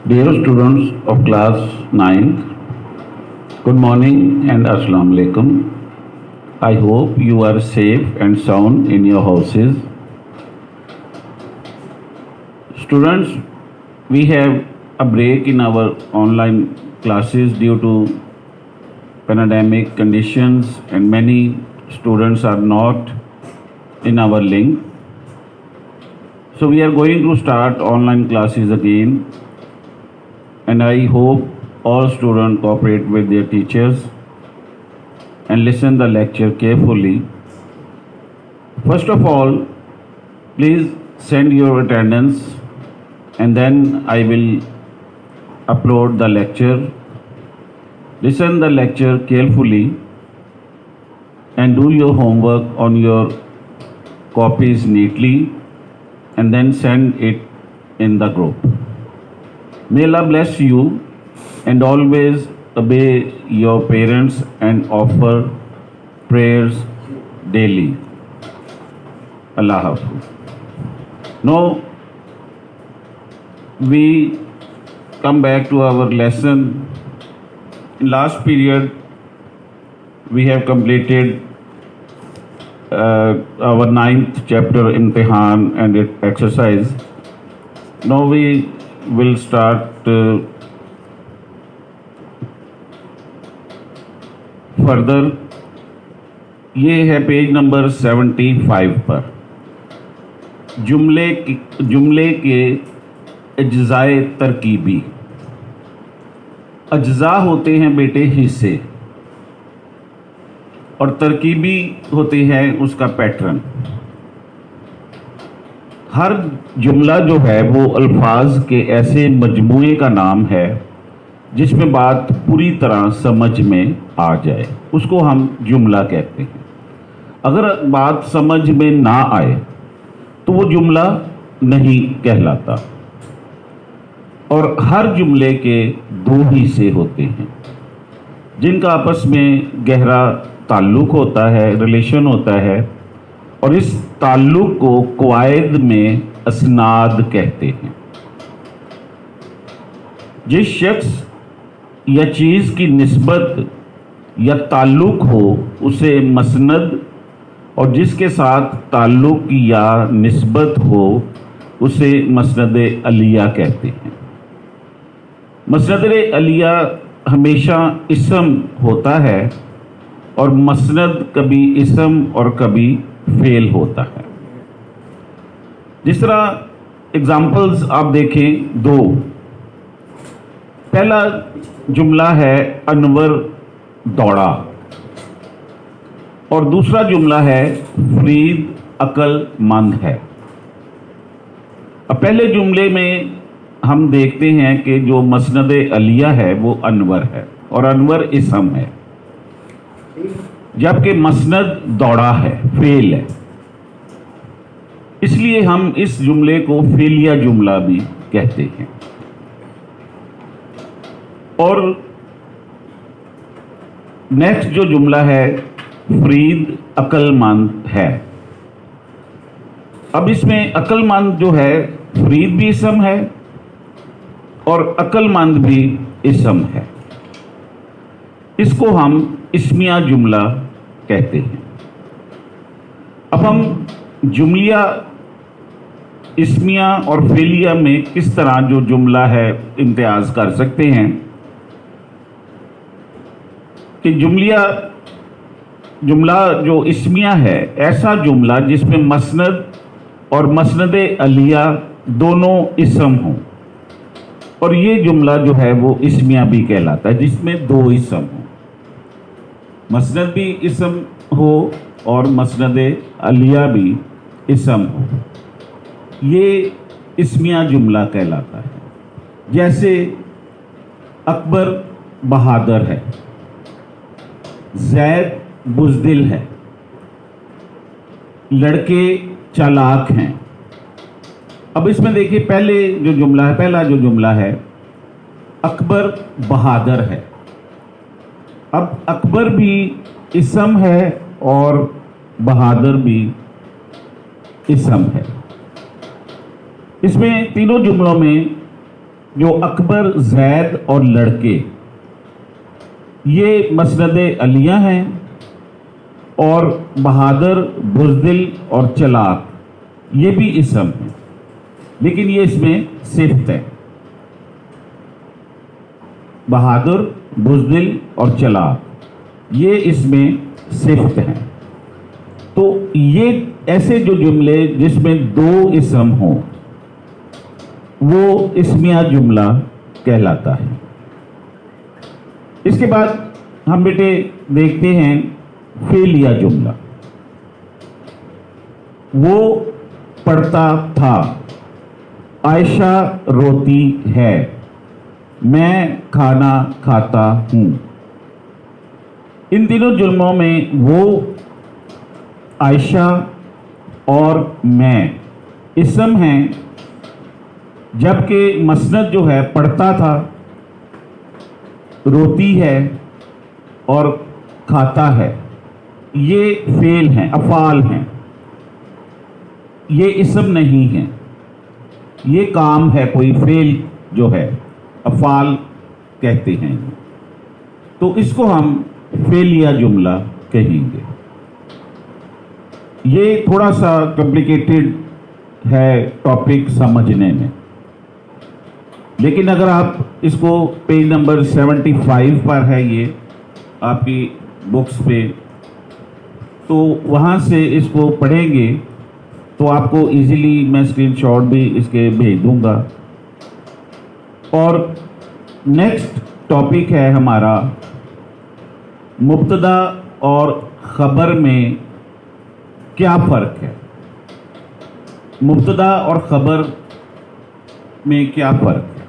Dear students of class 9th, good morning and Assalamu alaikum. I hope you are safe and sound in your houses. Students, we have a break in our online classes due to pandemic conditions and many students are not in our link. So we are going to start online classes again, and I hope all students cooperate with their teachers and listen the lecture carefully. First of all, please send your attendance and then I will upload the lecture. Listen the lecture carefully and do your homework on your copies neatly and then send it in the group. May Allah bless you and always obey your parents and offer prayers daily. Allah Hafiz. Now we come back to our lesson. In last period we have completed our 9th chapter Imtihan and its exercise. Now we will start further. یہ ہے page number 75 پر جملے کے اجزائے ترکیبی. اجزاء ہوتے ہیں بیٹے حصے اور ترکیبی ہوتے ہیں اس کا پیٹرن. ہر جملہ جو ہے وہ الفاظ کے ایسے مجموعے کا نام ہے جس میں بات پوری طرح سمجھ میں آ جائے, اس کو ہم جملہ کہتے ہیں. اگر بات سمجھ میں نہ آئے تو وہ جملہ نہیں کہلاتا. اور ہر جملے کے دو حصے ہوتے ہیں جن کا آپس میں گہرا تعلق ہوتا ہے, ریلیشن ہوتا ہے, اور اس تعلق کو قواعد میں اسناد کہتے ہیں. جس شخص یا چیز کی نسبت یا تعلق ہو اسے مسند, اور جس کے ساتھ تعلق یا نسبت ہو اسے مسند علیہ کہتے ہیں. مسند علیہ ہمیشہ اسم ہوتا ہے اور مسند کبھی اسم اور کبھی فعل ہوتا ہے. جس طرح اگزامپلز آپ دیکھیں دو. پہلا جملہ ہے انور دوڑا, اور دوسرا جملہ ہے فرید عقل مند ہے. اب پہلے جملے میں ہم دیکھتے ہیں کہ جو مسند علیہ ہے وہ انور ہے اور انور اسم ہے, جبکہ مسند دوڑا ہے, فعل ہے. اس لیے ہم اس جملے کو فعلیہ جملہ بھی کہتے ہیں. اور نیکسٹ جو جملہ ہے فرید عقل مند ہے. اب اس میں عقل مند جو ہے فرید بھی اسم ہے اور عقل مند بھی اسم ہے. اس کو ہم اسمیہ جملہ کہتے ہیں. اب ہم جملیہ, اسمیہ اور فعلیہ میں کس طرح جو جملہ ہے امتیاز کر سکتے ہیں کہ جملہ جو اسمیہ ہے ایسا جملہ جس میں مسند اور مسند علیہ دونوں اسم ہوں, اور یہ جملہ جو ہے وہ اسمیہ بھی کہلاتا ہے جس میں دو اسم ہوں, مسند بھی اسم ہو اور مسند علیہ بھی اسم ہو. یہ اسمیہ جملہ کہلاتا ہے. جیسے اکبر بہادر ہے, زید بزدل ہے, لڑکے چالاک ہیں. اب اس میں دیکھیے پہلا جو جملہ ہے اکبر بہادر ہے. اب اکبر بھی اسم ہے اور بہادر بھی اسم ہے. اس میں تینوں جملوں میں جو اکبر، زید اور لڑکے یہ مسند علیہ ہیں، اور بہادر، بزدل اور چلاک یہ بھی اسم ہیں، لیکن یہ اس میں صفت ہے۔ بہادر، بزدل اور چلاک یہ اس میں صفت ہیں۔ تو یہ ایسے جو جملے جس میں دو اسم ہوں وہ اسمیہ جملہ کہلاتا ہے۔ اس کے بعد ہم بیٹے دیکھتے ہیں فعلیہ جملہ۔ وہ پڑھتا تھا، عائشہ روتی ہے، میں کھانا کھاتا ہوں۔ ان تینوں جملوں میں وہ، عائشہ اور میں اسم ہیں، جبکہ مسند جو ہے پڑھتا تھا، روتی ہے اور کھاتا ہے یہ فعل ہیں، افعال ہیں، یہ اسم نہیں ہیں، یہ کام ہے، کوئی فعل جو ہے افعال کہتے ہیں، تو اس کو ہم فعلیہ جملہ کہیں گے۔ یہ تھوڑا سا کمپلیکیٹڈ ہے ٹاپک سمجھنے میں، لیکن اگر آپ اس کو پیج نمبر 75 پر ہے یہ آپ کی بکس پہ، تو وہاں سے اس کو پڑھیں گے تو آپ کو ایزیلی میں اسکرین شاٹ بھی اس کے بھیج دوں گا۔ اور نیکسٹ ٹاپک ہے ہمارا مبتدا اور خبر میں کیا فرق ہے۔ مبتدا اور خبر میں کیا فرق ہے؟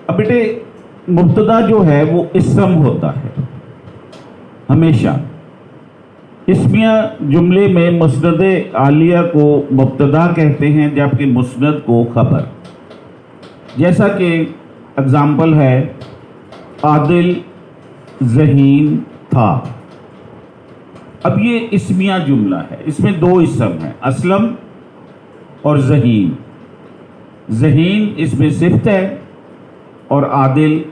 اب بیٹے مبتدا جو ہے وہ اسم ہوتا ہے ہمیشہ۔ اسمیہ جملے میں مسند عالیہ کو مبتدا کہتے ہیں، جبکہ مسند کو خبر۔ جیسا کہ اگزامپل ہے عادل ذہین تھا۔ اب یہ اسمیہ جملہ ہے، اس میں دو اسم ہیں، اسلم اور ذہین۔ ذہین اس میں صفت ہے اور عادل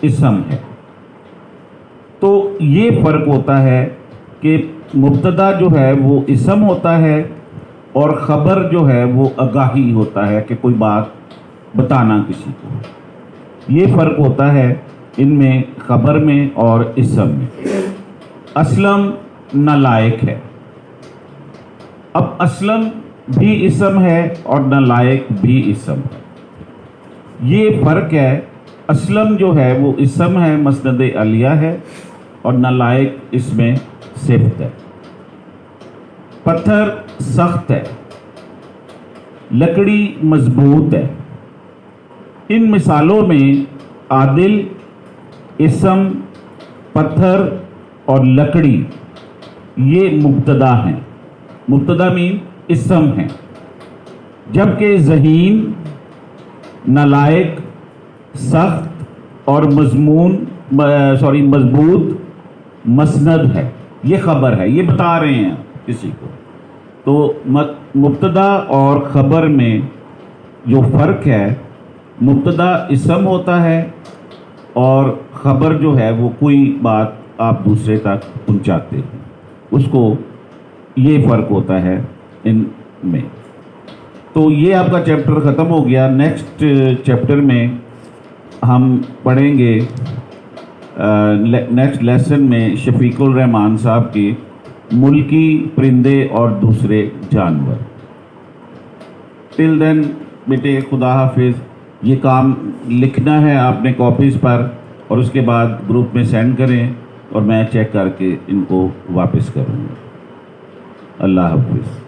اسم ہے۔ تو یہ فرق ہوتا ہے کہ مبتدا جو ہے وہ اسم ہوتا ہے اور خبر جو ہے وہ آگاہی ہوتا ہے کہ کوئی بات بتانا کسی کو۔ یہ فرق ہوتا ہے ان میں، خبر میں اور اسم میں۔ اسلم نالائق ہے۔ اب اسلم بھی اسم ہے اور نالائق بھی اسم ہے۔ یہ فرق ہے، اسلم جو ہے وہ اسم ہے، مسند علیہ ہے، اور نالائق اس میں صفت ہے۔ پتھر سخت ہے، لکڑی مضبوط ہے۔ ان مثالوں میں عادل، اسم، پتھر اور لکڑی یہ مبتدا ہیں، مبتدا مین اسم ہیں، جبکہ ذہین، نالائق، سخت اور مضبوط مسند ہے، یہ خبر ہے، یہ بتا رہے ہیں کسی کو۔ تو مبتدا اور خبر میں جو فرق ہے، مبتدا اسم ہوتا ہے اور خبر جو ہے وہ کوئی بات آپ دوسرے تک پہنچاتے ہیں، اس کو یہ فرق ہوتا ہے ان میں۔ تو یہ آپ کا چیپٹر ختم ہو گیا۔ نیکسٹ چیپٹر میں ہم پڑھیں گے نیکسٹ لیسن میں شفیق الرحمان صاحب کی ملکی پرندے اور دوسرے جانور۔ ٹل دین بیٹے خدا حافظ۔ یہ کام لکھنا ہے آپ نے کاپیز پر، اور اس کے بعد گروپ میں سینڈ کریں اور میں چیک کر کے ان کو واپس کروں گا۔ اللہ حافظ۔